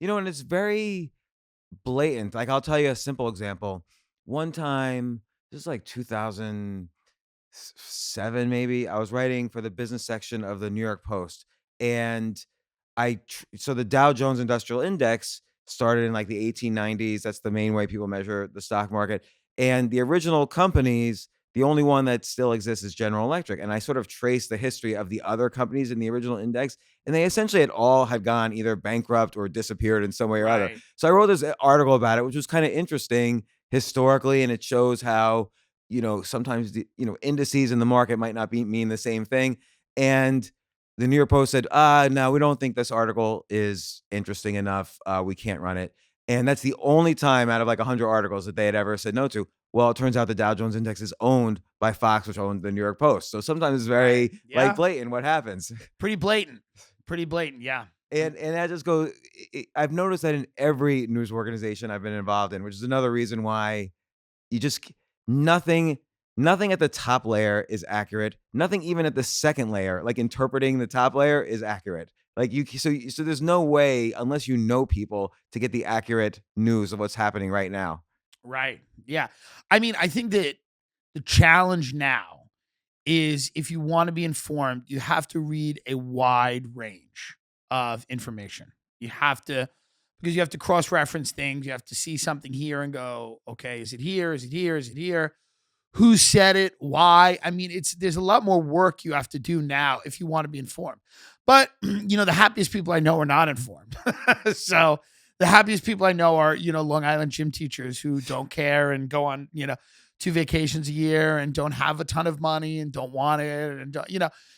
And it's very blatant. Like, I'll tell you a simple example. One time, this is like 2007, maybe. I was writing for the business section of the New York Post, and so the Dow Jones Industrial Index started in like the 1890s. That's the main way people measure the stock market. And the original companies, the only one that still exists is General Electric. And I sort of traced the history of the other companies in the original index, and they essentially had gone either bankrupt or disappeared in some way or other. Right. So I wrote this article about it, which was kind of interesting historically, and it shows how sometimes the indices in the market might not mean the same thing. And the New York Post said, no, we don't think this article is interesting enough. We can't run it. And that's the only time out of like 100 articles that they had ever said no to. Well, it turns out the Dow Jones Index is owned by Fox, which owns the New York Post. So sometimes it's Right. very like Yeah. blatant what happens. Pretty blatant. Pretty blatant. Yeah. And that just goes. I've noticed that in every news organization I've been involved in, which is another reason why you just nothing nothing at the top layer is accurate. Nothing even at the second layer, like interpreting the top layer, is accurate. Like so there's no way, unless you know people, to get the accurate news of what's happening right now. Right. Yeah. I mean, I think that the challenge now is if you want to be informed, you have to read a wide range of information. You have to, because you have to cross reference things. You have to see something here and go, okay, is it here? Is it here? Is it here? Who said it? Why? I mean, there's a lot more work you have to do now if you want to be informed. But, the happiest people I know are not informed. So the happiest people I know are, Long Island gym teachers who don't care and go on, 2 vacations a year and don't have a ton of money and don't want it. And,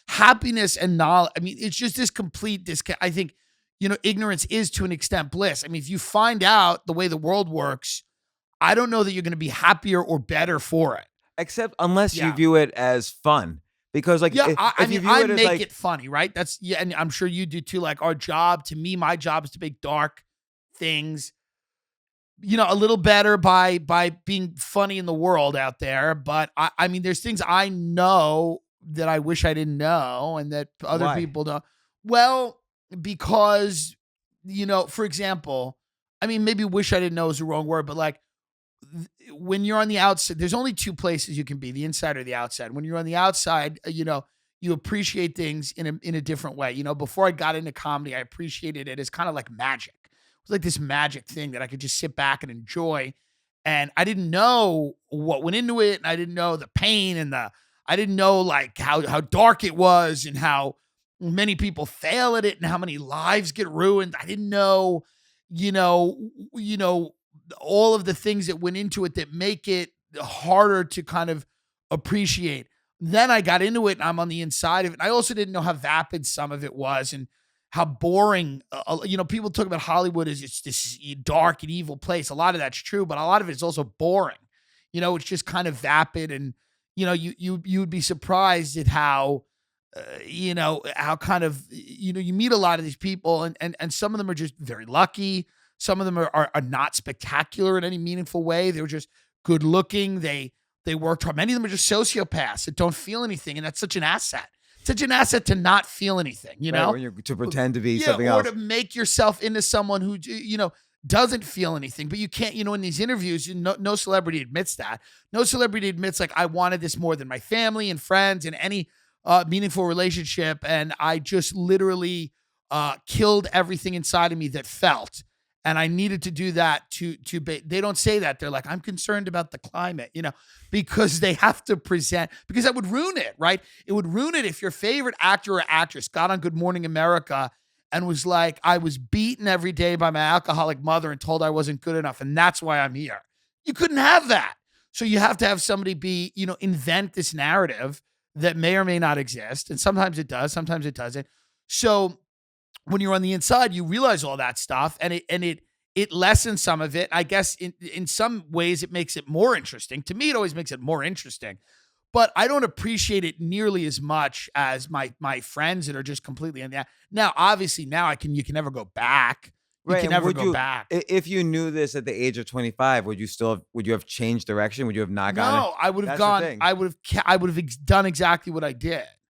happiness and knowledge. I mean, it's just this complete disconnect. I think, ignorance is to an extent bliss. I mean, if you find out the way the world works, I don't know that you're going to be happier or better for it. Except unless you Yeah. view it as fun. Because like Yeah, I if you mean, view I it as make like it funny, right? That's yeah, and I'm sure you do too. Like to me, my job is to make dark things, a little better by being funny in the world out there. But I mean, there's things I know that I wish I didn't know, and that other why? people don't. Well, because for example, I mean, maybe wish I didn't know is the wrong word, but like when you're on the outside, there's only 2 places you can be, the inside or the outside. When you're on the outside, you appreciate things in a different way. Before I got into comedy, I appreciated it as kind of like magic. It was like this magic thing that I could just sit back and enjoy. And I didn't know what went into it, and I didn't know the pain and I didn't know like how dark it was and how many people fail at it and how many lives get ruined. I didn't know, you know, you know, all of the things that went into it that make it harder to kind of appreciate. Then I got into it and I'm on the inside of it. I also didn't know how vapid some of it was and how boring. People talk about Hollywood as it's this dark and evil place. A lot of that's true, but a lot of it is also boring. It's just kind of vapid, and you would be surprised at how how kind of you meet a lot of these people, and some of them are just very lucky. Some of them are not spectacular in any meaningful way. They were just good looking. They worked hard. Many of them are just sociopaths that don't feel anything, and that's such an asset. Such an asset to not feel anything, Right, when you're to pretend to be something or else. to make yourself into someone who doesn't feel anything. But you can't, in these interviews, no celebrity admits that. No celebrity admits like I wanted this more than my family and friends and any meaningful relationship, and I just literally killed everything inside of me that felt. And I needed to do that they don't say that. They're like, I'm concerned about the climate, because they have to present, because that would ruin it, right? It would ruin it if your favorite actor or actress got on Good Morning America and was like, I was beaten every day by my alcoholic mother and told I wasn't good enough, and that's why I'm here. You couldn't have that. So you have to have somebody invent this narrative that may or may not exist. And sometimes it does, sometimes it doesn't. So when you're on the inside, you realize all that stuff, and it lessens some of it. I guess in some ways it makes it more interesting. To me, it always makes it more interesting. But I don't appreciate it nearly as much as my friends that are just completely in that. Now, obviously, you can never go back. You Right, can and never go back. if you knew this at the age of 25, would you have changed direction? Would you have not gone? No, I would have That's the gone. thing. I would have done exactly what I did.